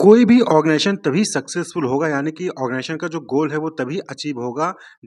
कोई भी ऑर्गेनाइजेशन तभी सक्सेसफुल होगा यानी कि ऑर्गेनाइजेशन का जो गोल है वो तभी अचीव होगा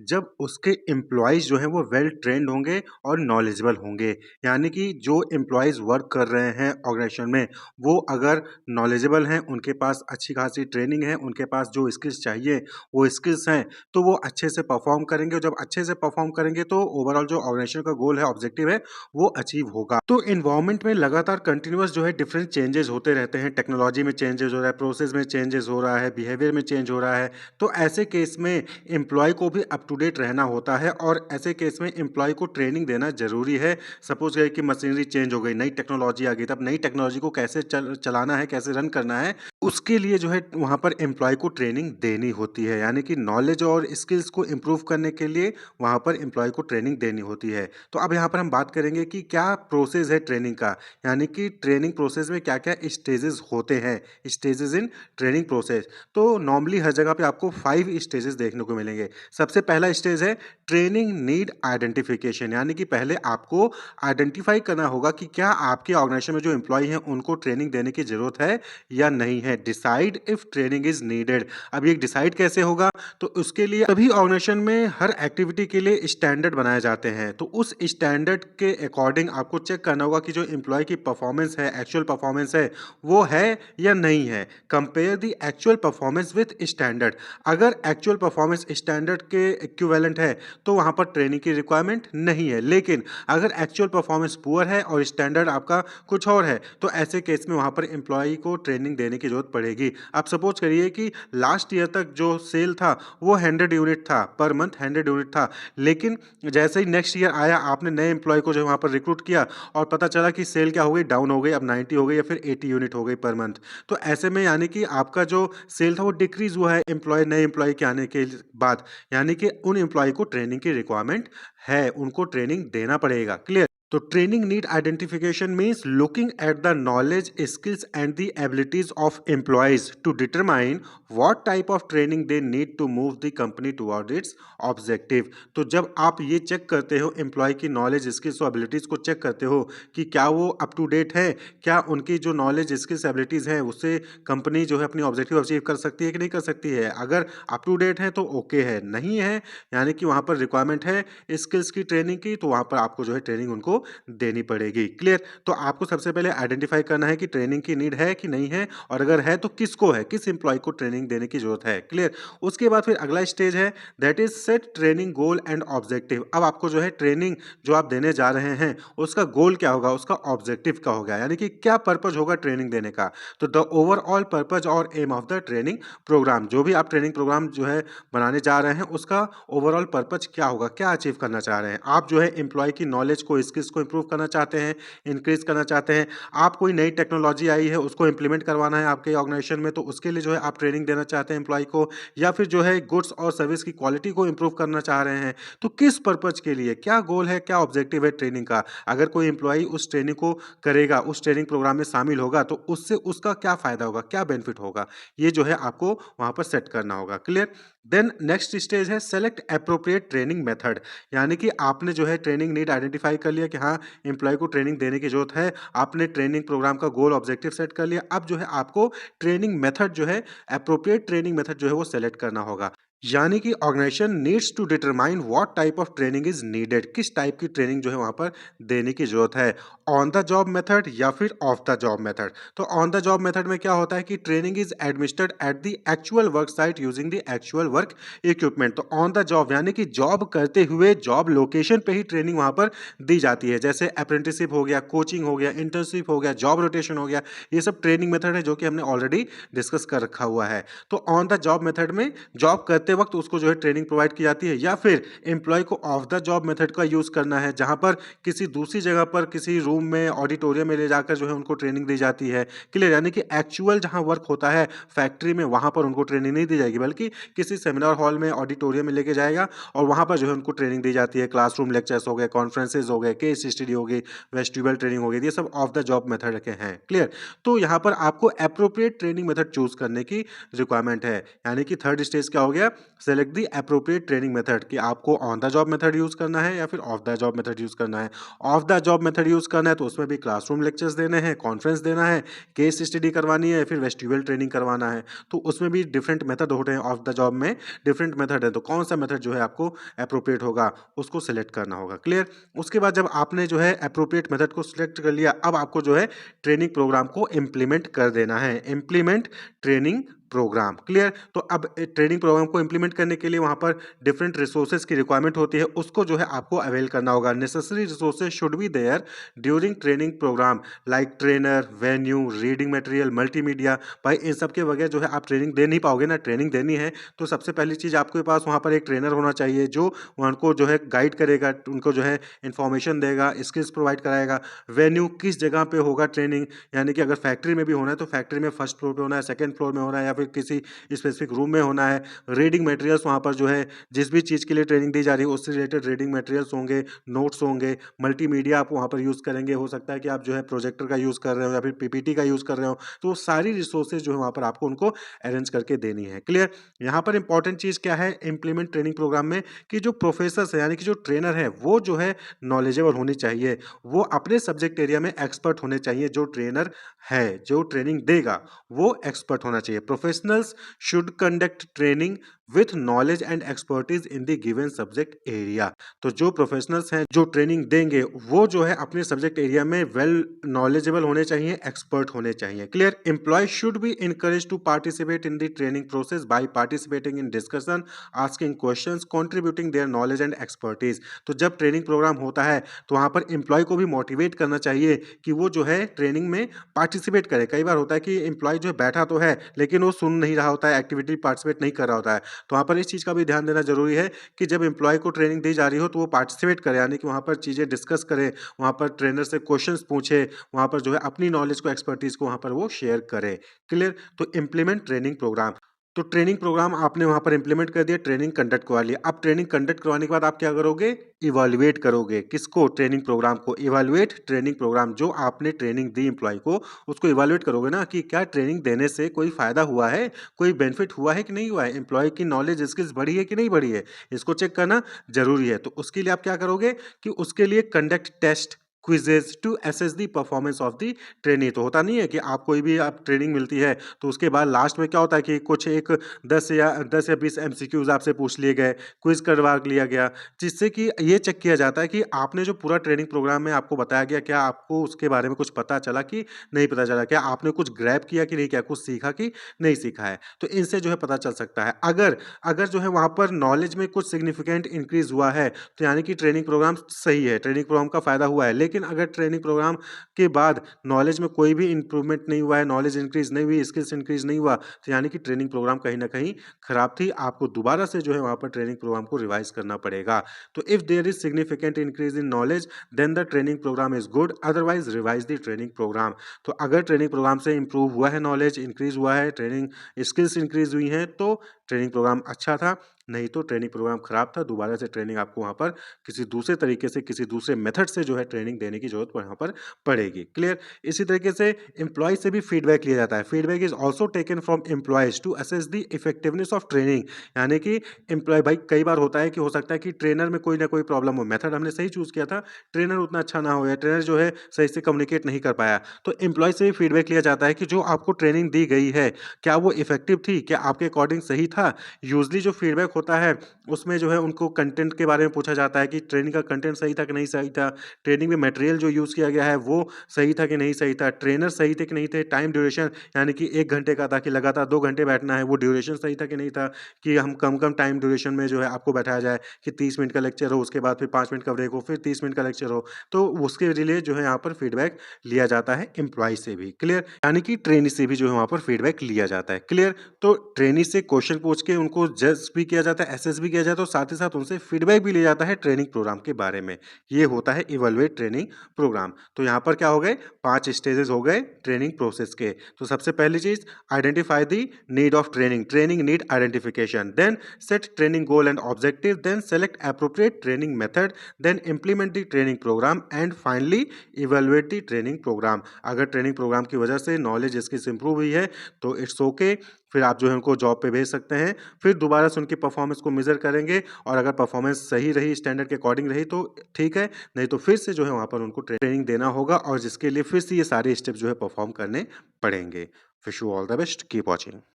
जब उसके एम्प्लॉइज़ जो हैं वो वेल ट्रेन्ड होंगे और नॉलेजेबल होंगे। यानी कि जो एम्प्लॉइज़ वर्क कर रहे हैं ऑर्गेनाइजेशन में वो अगर नॉलेजेबल हैं, उनके पास अच्छी खासी ट्रेनिंग है, उनके पास जो स्किल्स चाहिए वो स्किल्स हैं, तो वो अच्छे से परफ़ॉर्म करेंगे और जब अच्छे से परफ़ॉर्म करेंगे तो ओवरऑल जो ऑर्गेनाइजेशन का गोल है, ऑब्जेक्टिव है, वो अचीव होगा। तो एनवायरनमेंट में लगातार कंटीन्यूअस जो है डिफरेंट चेंजेस होते रहते हैं, टेक्नोलॉजी में चेंजेस हो रहा है, प्रोसेस में चेंजेस हो रहा है, बिहेवियर में चेंज हो रहा है। तो ऐसे केस में एम्प्लॉय को भी अप टू डेट रहना होता है और ऐसे केस में एम्प्लॉय को ट्रेनिंग देना ज़रूरी है। सपोज़ करें कि मशीनरी चेंज हो गई, नई टेक्नोलॉजी आ गई, तब नई टेक्नोलॉजी को कैसे चलाना है, कैसे रन करना है, उसके लिए जो है वहाँ पर एम्प्लॉय को ट्रेनिंग देनी होती है। यानी कि नॉलेज और स्किल्स को इम्प्रूव करने के लिए वहाँ पर एम्प्लॉय को ट्रेनिंग देनी होती है। तो अब यहाँ पर हम बात करेंगे कि क्या प्रोसेस है ट्रेनिंग का, यानी कि ट्रेनिंग प्रोसेस में क्या-क्या स्टेजेस होते हैं, स्टेजेस इन ट्रेनिंग प्रोसेस। तो नॉर्मली हर जगह पे आपको 5 स्टेजेस देखने को मिलेंगे। सबसे पहला स्टेज है ट्रेनिंग नीड आइडेंटिफिकेशन, यानी कि पहले आपको आइडेंटिफाई करना होगा कि क्या आपके ऑर्गेनाइजेशन में जो एम्प्लॉयी हैं उनको ट्रेनिंग देने की ज़रूरत है या नहीं है। Decide if training is needed. अब ये डिसाइड कैसे होगा? तो उसके लिए सभी ऑर्गेनाइजेशन में हर एक्टिविटी के लिए स्टैंडर्ड बनाए जाते हैं। तो उस स्टैंडर्ड के अकॉर्डिंग आपको चेक करना होगा कि जो एम्प्लॉय की परफॉर्मेंस है, एक्चुअल परफॉर्मेंस है, वो है या नहीं है। Compare the actual performance with standard. अगर एक्चुअल परफॉर्मेंस स्टैंडर्ड के इक्विवेलेंट है, तो वहाँ पर ट्रेनिंग की रिक्वायरमेंट नहीं है। लेकिन अगर एक्चुअल परफॉर्मेंस पुअर है और स्टैंडर्ड आपका कुछ और है, तो ऐसे केस में वहाँ पर एम्प्लॉय को ट्रेनिंग देने की ज़रूरत पड़ेगी। आप सपोज़ करिए कि लास्ट ईयर तक जो सेल था वो 100 यूनिट था, पर मंथ 100 यूनिट था। लेकिन जैसे ही नेक्स्ट ईयर आया, आपने नए एम्प्लॉय को जो है वहाँ पर रिक्रूट किया और पता चला कि सेल क्या हो गई, डाउन हो गई, अब 90 हो गई या फिर 80 यूनिट हो गई पर मंथ। तो ऐसे में यानी कि आपका जो सेल था वो डिक्रीज़ हुआ है नए एम्प्लॉय के आने के बाद। यानी कि उन एम्प्लॉय को ट्रेनिंग की रिक्वायरमेंट है, उनको ट्रेनिंग देना पड़ेगा। क्लियर? तो training need identification means looking at the knowledge, skills and the abilities of employees to determine what type of training they need to move the company toward its objective. तो जब आप ये check करते हो employee की knowledge, skills और abilities को check करते हो कि क्या वो अप टू डेट है, क्या उनकी जो नॉलेज, स्किल्स, एबिलिटीज है उससे कंपनी जो है अपनी ऑब्जेक्टिव अचीव कर सकती है कि नहीं कर सकती है। अगर अप टू डेट है तो ओके है, नहीं है यानी कि वहाँ पर रिक्वायरमेंट है स्किल्स की ट्रेनिंग की, तो वहाँ पर आपको जो है ट्रेनिंग उनको देनी पड़ेगी। क्लियर? तो आपको सबसे पहले आइडेंटिफाई करना है कि ट्रेनिंग की नीड है कि नहीं है और अगर है तो किसको है, किस एम्प्लॉय को ट्रेनिंग देने की जरूरत है। क्लियर? उसके बाद फिर अगला स्टेज है that is set training goal and objective. अब आपको जो है ट्रेनिंग जो आप देने जा रहे हैं उसका गोल क्या होगा, उसका ऑब्जेक्टिव क्या होगा, यानी कि क्या पर्पज होगा ट्रेनिंग देने का। तो द ओवरऑल पर्पज और aim of the training program, जो भी आप ट्रेनिंग प्रोग्राम जो है बनाने जा रहे हैं उसका ओवरऑल पर्पज क्या होगा, क्या अचीव करना चाह रहे हैं। आप जो है एम्प्लॉय की नॉलेज को, स्किल्स को इंप्रूव करना चाहते हैं, इंक्रीज करना चाहते हैं। आप कोई नई टेक्नोलॉजी आई है उसको इंप्लीमेंट करवाना है आपके ऑर्गेनाइजेशन में, तो उसके लिए जो है आप ट्रेनिंग देना चाहते हैं एम्प्लॉय को, या फिर जो है गुड्स और सर्विस की क्वालिटी को इंप्रूव करना चाह रहे हैं। तो किस पर्पज के लिए, क्या गोल है, क्या ऑब्जेक्टिव है ट्रेनिंग का। अगर कोई एम्प्लॉय उस ट्रेनिंग को करेगा, उस ट्रेनिंग प्रोग्राम में शामिल होगा, तो उससे उसका क्या फायदा होगा, क्या बेनिफिट होगा, ये जो है आपको वहां पर सेट करना होगा। क्लियर? देन नेक्स्ट स्टेज है सेलेक्ट एप्रोप्रिएट ट्रेनिंग मेथड, यानी कि आपने जो है ट्रेनिंग नीड आइडेंटिफाई कर लिया कि हाँ एम्प्लॉय को ट्रेनिंग देने की जरूरत है, आपने ट्रेनिंग प्रोग्राम का गोल ऑब्जेक्टिव सेट कर लिया। अब जो है आपको ट्रेनिंग मेथड जो है, एप्रोप्रिएट ट्रेनिंग मेथड जो है वो सेलेक्ट करना होगा। यानी कि organisation needs to determine what type of training is needed, किस टाइप की ट्रेनिंग जो है वहां पर देने की जरूरत है, ऑन द जॉब मेथड या फिर ऑफ द जॉब मेथड। तो ऑन द जॉब मेथड में क्या होता है कि training is administered at the actual work site using the actual work equipment. तो ऑन द जॉब यानी कि जॉब करते हुए जॉब लोकेशन पे ही ट्रेनिंग वहां पर दी जाती है। जैसे अप्रेंटिसशिप हो गया, कोचिंग हो गया, इंटर्नशिप हो गया, जॉब रोटेशन हो गया, ये सब ट्रेनिंग मेथड है जो कि हमने ऑलरेडी डिस्कस कर रखा हुआ है। तो ऑन द जॉब मेथड में जॉब करते वक्त उसको जो है ट्रेनिंग प्रोवाइड की जाती है, या फिर एम्प्लॉय को ऑफ द जॉब मेथड का यूज करना है जहां पर किसी दूसरी जगह पर, किसी रूम में, ऑडिटोरियम में ले जाकर जो है उनको ट्रेनिंग दी जाती है। क्लियर? यानी कि एक्चुअल जहां वर्क होता है फैक्ट्री में, वहां पर उनको ट्रेनिंग नहीं दी जाएगी, बल्कि किसी सेमिनार हॉल में, ऑडिटोरियम में लेके जाएगा और वहां पर जो है उनको ट्रेनिंग दी जाती है। क्लासरूम लेक्चर्स हो गए, कॉन्फ्रेंसेज हो गए, केस स्टडी हो गई, वेस्टिबल ट्रेनिंग हो गई, ये सब ऑफ द जॉब मेथड के हैं। क्लियर? तो यहाँ पर आपको एप्रोप्रिएट ट्रेनिंग मेथड चूज करने की रिक्वायरमेंट है। यानी कि थर्ड स्टेज क्या हो गया select the appropriate training method कि आपको on the job method use करना है या फिर of the job method use करना है। Of the job method use करना है तो उसमें भी क्लासरूम लेक्चर्स देने हैं, कॉन्फ्रेंस देना है, केस स्टडी करवानी है या फिर वेस्टिबुलर ट्रेनिंग करवाना है। तो उसमें भी डिफरेंट मेथड होते हैं, ऑफ द जॉब में डिफरेंट मेथड है, तो कौन सा मेथड जो है आपको एप्रोप्रिएट होगा उसको सेलेक्ट करना होगा। क्लियर? उसके बाद जब आपने जो है एप्रोप्रिएट मेथड को सिलेक्ट कर लिया, अब आपको जो है ट्रेनिंग प्रोग्राम को इम्प्लीमेंट कर देना है। Implement training programme. क्लियर? तो अब ट्रेनिंग प्रोग्राम को इम्प्लीमेंट करने के लिए वहाँ पर डिफरेंट रिसोर्सेज की रिक्वायरमेंट होती है, उसको जो है आपको अवेल करना होगा। Necessary resources should be there during training programme like trainer, venue, reading material, multimedia. भाई इन सब के बगैर जो है आप ट्रेनिंग दे नहीं पाओगे ना। ट्रेनिंग देनी है तो सबसे पहली चीज़ आपके पास वहाँ पर एक ट्रेनर होना चाहिए जो उनको जो है गाइड करेगा, उनको जो है इन्फॉर्मेशन देगा, स्किल्स प्रोवाइड कराएगा। वेन्यू किस जगह पे होगा ट्रेनिंग, यानी कि अगर फैक्ट्री में भी होना है तो फैक्ट्री में फर्स्ट फ्लोर पे होना है, सेकंड फ्लोर में होना है या फिर किसी स्पेसिफिक रूम में होना है। रीडिंग मटेरियल्स वहाँ पर जो है जिस भी चीज़ के लिए ट्रेनिंग दी जा रही है उससे रिलेटेड रीडिंग मटेरियल्स होंगे, नोट्स होंगे। मल्टीमीडिया आप वहाँ पर यूज़ करेंगे, हो सकता है कि आप जो है प्रोजेक्टर का यूज़ कर रहे हो या फिर पीपीटी का यूज़ कर रहे हो, तो सारी रिसोर्सेज जो है वहाँ पर आपको उनको अरेंज करके देनी है। क्लियर? यहाँ पर इंपॉर्टेंट चीज़ क्या है इम्प्लीमेंट ट्रेनिंग प्रोग्राम में कि जो प्रोफेसर्स है यानी कि जो ट्रेनर है वो जो है नॉलेजेबल होनी चाहिए, वो अपने सब्जेक्ट एरिया में एक्सपर्ट होने चाहिए। जो ट्रेनर है जो ट्रेनिंग देगा वो एक्सपर्ट होना चाहिए। Professionals should conduct training with knowledge and expertise in the given subject area. तो जो प्रोफेशनल्स हैं जो ट्रेनिंग देंगे वो जो है अपने सब्जेक्ट एरिया में वेल नॉलेजेबल होने चाहिए, एक्सपर्ट होने चाहिए। Clear? Employee should be encourage to participate in the training process by participating in discussion, asking questions, contributing their knowledge and expertise. तो जब ट्रेनिंग प्रोग्राम होता है तो वहाँ पर एम्प्लॉय को भी मोटिवेट करना चाहिए कि वो जो है ट्रेनिंग में पार्टिसिपेट करे। कई बार होता है कि एम्प्लॉय जो है बैठा तो है लेकिन वो सुन नहीं रहा होता है, एक्टिविटी पार्टिसिपेट नहीं कर रहा होता है। तो वहाँ पर इस चीज़ का भी ध्यान देना जरूरी है कि जब एम्प्लॉय को ट्रेनिंग दी जा रही हो तो वो पार्टिसिपेट करे, यानी कि वहाँ पर चीज़ें डिस्कस करे, वहाँ पर ट्रेनर से क्वेश्चंस पूछे, वहाँ पर जो है अपनी नॉलेज को, एक्सपर्टीज को वहाँ पर वो शेयर करे। क्लियर? तो इम्प्लीमेंट ट्रेनिंग प्रोग्राम। तो ट्रेनिंग प्रोग्राम आपने वहाँ पर इम्प्लीमेंट कर दिया, ट्रेनिंग कंडक्ट करवा लिया। अब ट्रेनिंग कंडक्ट करवाने के बाद आप क्या करोगे? इवैल्यूएट करोगे। किसको? ट्रेनिंग प्रोग्राम को। इवैल्यूएट ट्रेनिंग प्रोग्राम, जो आपने ट्रेनिंग दी एम्प्लॉय को उसको इवैल्यूएट करोगे ना कि क्या ट्रेनिंग देने से कोई फायदा हुआ है, कोई बेनिफिट हुआ है कि नहीं हुआ है, एम्प्लॉय की नॉलेज स्किल्स बढ़ी है कि नहीं बढ़ी है, इसको चेक करना जरूरी है। तो उसके लिए आप क्या करोगे कि उसके लिए conduct test, quizzes to assess the performance of the trainee. तो होता नहीं है कि आप कोई भी आप ट्रेनिंग मिलती है तो उसके बाद लास्ट में क्या होता है कि कुछ एक 10 या 20 एमसीक्यूज आपसे पूछ लिए गए, क्विज करवा लिया गया, जिससे कि ये चेक किया जाता है कि आपने जो पूरा ट्रेनिंग प्रोग्राम में आपको बताया गया क्या आपको उसके बारे में कुछ पता चला कि नहीं पता चला, क्या आपने कुछ ग्रैब किया कि नहीं, क्या कुछ सीखा कि नहीं सीखा है। तो इनसे जो है पता चल सकता है। अगर अगर जो है वहाँ पर नॉलेज में कुछ सिग्निफिकेंट इंक्रीज हुआ है तो यानी कि ट्रेनिंग प्रोग्राम सही है, ट्रेनिंग प्रोग्राम का फायदा हुआ है। लेकिन अगर ट्रेनिंग प्रोग्राम के बाद नॉलेज में कोई भी इंप्रूवमेंट नहीं हुआ है, नॉलेज इंक्रीज नहीं हुई, स्किल्स इंक्रीज नहीं हुआ, तो यानी कि ट्रेनिंग प्रोग्राम कहीं ना कहीं खराब थी। आपको दोबारा से जो है वहां पर ट्रेनिंग प्रोग्राम को रिवाइज करना पड़ेगा। तो if there is significant increase in knowledge then the training programme is good, otherwise revise the training programme. तो अगर ट्रेनिंग प्रोग्राम से इंप्रूव हुआ है, नॉलेज इंक्रीज हुआ है, ट्रेनिंग स्किल्स इंक्रीज हुई हैं, तो ट्रेनिंग प्रोग्राम अच्छा था। नहीं तो ट्रेनिंग प्रोग्राम खराब था। दोबारा से ट्रेनिंग आपको वहाँ पर किसी दूसरे तरीके से, किसी दूसरे मेथड से जो है ट्रेनिंग देने की जरूरत वहाँ पर पड़ेगी। क्लियर? इसी तरीके से एम्प्लॉय से भी फीडबैक लिया जाता है। Feedback is also taken from employees to assess the effectiveness of training. यानी कि एम्प्लॉय, भाई कई बार होता है कि हो सकता है कि ट्रेनर में कोई ना कोई प्रॉब्लम हो, मेथड हमने सही चूज किया था, ट्रेनर उतना अच्छा ना हो या ट्रेनर जो है सही से कम्युनिकेट नहीं कर पाया, तो एम्प्लॉय से भी फीडबैक लिया जाता है कि जो आपको ट्रेनिंग दी गई है क्या वो इफेक्टिव थी, क्या आपके अकॉर्डिंग सही था। यूजली जो फीडबैक होता है उसमें जो है उनको कंटेंट के बारे में पूछा जाता है कि ट्रेनिंग का कंटेंट सही था कि नहीं सही था, ट्रेनिंग में मटेरियल जो यूज़ किया गया है वो सही था कि नहीं सही था, ट्रेनर सही थे कि नहीं थे, टाइम ड्यूरेशन यानी कि 1 घंटे का था कि लगातार 2 घंटे बैठना है, वो ड्यूरेशन सही था कि नहीं था, कि हम कम टाइम ड्यूरेशन में जो है आपको बैठाया जाए कि 30 मिनट का लेक्चर हो, उसके बाद फिर 5 मिनट का ब्रेक हो, फिर 30 मिनट का लेक्चर हो। तो उसके लिए जो है यहाँ पर फीडबैक लिया जाता है एम्प्लॉय से भी। क्लियर? यानी कि ट्रेनी से भी जो है वहाँ पर फीडबैक लिया जाता है। क्लियर? तो ट्रेनी से क्वेश्चन पूछ के उनको जज भी किया जाता है, असेस भी किया जाता है और साथ ही साथ उनसे फीडबैक भी लिया जाता है ट्रेनिंग प्रोग्राम के बारे में। ये होता है इवैल्यूएट ट्रेनिंग प्रोग्राम। तो यहाँ पर क्या हो गए, 5 स्टेजेस हो गए ट्रेनिंग प्रोसेस के। तो सबसे पहली चीज़, identify the need of training, training need identification, then set training goal and objective, then select appropriate training method, then implement the training program and finally evaluate the training program. अगर training program की वजह से knowledge skills improve हुई है तो it's okay, फिर आप जो है उनको जॉब पे भेज सकते हैं। फिर दोबारा से उनकी परफॉर्मेंस को मेज़र करेंगे और अगर परफॉर्मेंस सही रही, स्टैंडर्ड के अकॉर्डिंग रही तो ठीक है, नहीं तो फिर से जो है वहाँ पर उनको ट्रेनिंग देना होगा और जिसके लिए फिर से ये सारे स्टेप जो है परफॉर्म करने पड़ेंगे। Wish you all the best, keep watching.